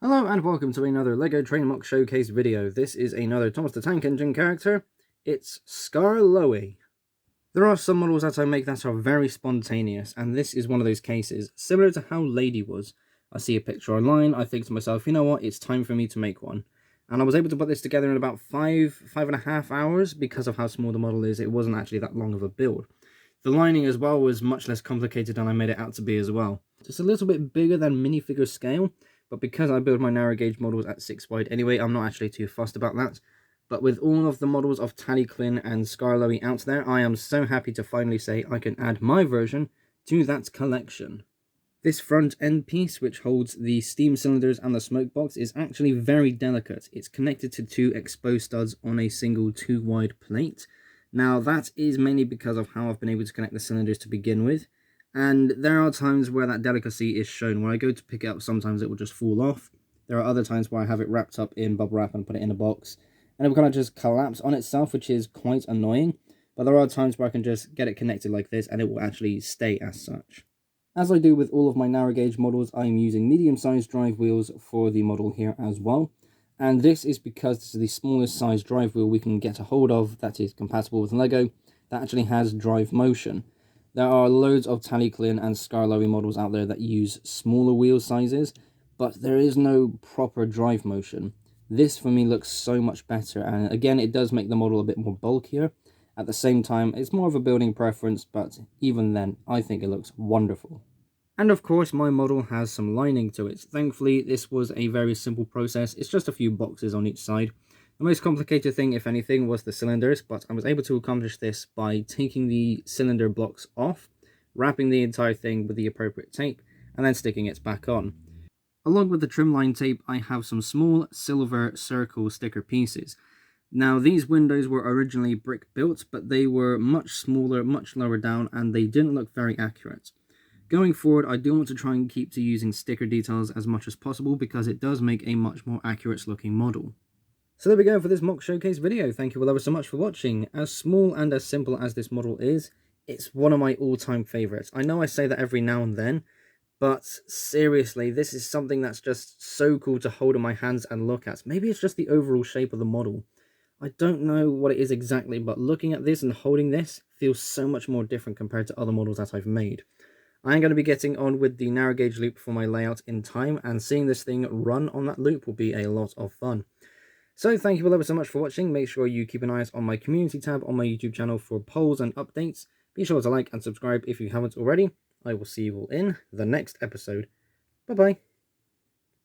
Hello and welcome to another LEGO Train MOC Showcase video. This is another Thomas the Tank Engine character. It's Skarloey. There are some models that I make that are very spontaneous, and this is one of those cases, similar to how Lady was. I see a picture online, I think to myself, you know what, it's time for me to make one. And I was able to put this together in about 5.5 hours. Because of how small the model is, it wasn't actually that long of a build. The lining as well was much less complicated than I made it out to be as well. Just a little bit bigger than minifigure scale, but because I build my narrow gauge models at 6 wide anyway, I'm not actually too fussed about that. But with all of the models of Tallyclin and Skarloey out there, I am so happy to finally say I can add my version to that collection. This front end piece, which holds the steam cylinders and the smoke box, is actually very delicate. It's connected to 2 exposed studs on a single 2 wide plate. Now that is mainly because of how I've been able to connect the cylinders to begin with. And there are times where that delicacy is shown. When I go to pick it up, sometimes it will just fall off. There are other times where I have it wrapped up in bubble wrap and put it in a box, and it will kind of just collapse on itself, which is quite annoying. But there are times where I can just get it connected like this, and it will actually stay as such. As I do with all of my narrow gauge models, I am using medium-sized drive wheels for the model here as well. And this is because this is the smallest size drive wheel we can get a hold of that is compatible with LEGO, that actually has drive motion. There are loads of Tallyclin and Skarloey models out there that use smaller wheel sizes, but there is no proper drive motion. This for me looks so much better, and again it does make the model a bit more bulkier. At the same time, it's more of a building preference, but even then, I think it looks wonderful. And of course, my model has some lining to it. Thankfully, this was a very simple process. It's just a few boxes on each side. The most complicated thing, if anything, was the cylinders, but I was able to accomplish this by taking the cylinder blocks off, wrapping the entire thing with the appropriate tape, and then sticking it back on. Along with the trimline tape, I have some small silver circle sticker pieces. Now, these windows were originally brick built, but they were much smaller, much lower down, and they didn't look very accurate. Going forward, I do want to try and keep to using sticker details as much as possible, because it does make a much more accurate looking model. So there we go for this MOC Showcase video. Thank you all ever so much for watching. As small and as simple as this model is, it's one of my all-time favourites. I know I say that every now and then, but seriously, this is something that's just so cool to hold in my hands and look at. Maybe it's just the overall shape of the model. I don't know what it is exactly, but looking at this and holding this feels so much more different compared to other models that I've made. I am going to be getting on with the narrow gauge loop for my layout in time, and seeing this thing run on that loop will be a lot of fun. So thank you all ever so much for watching. Make sure you keep an eye out on my community tab on my YouTube channel for polls and updates. Be sure to like and subscribe if you haven't already. I will see you all in the next episode. Bye bye.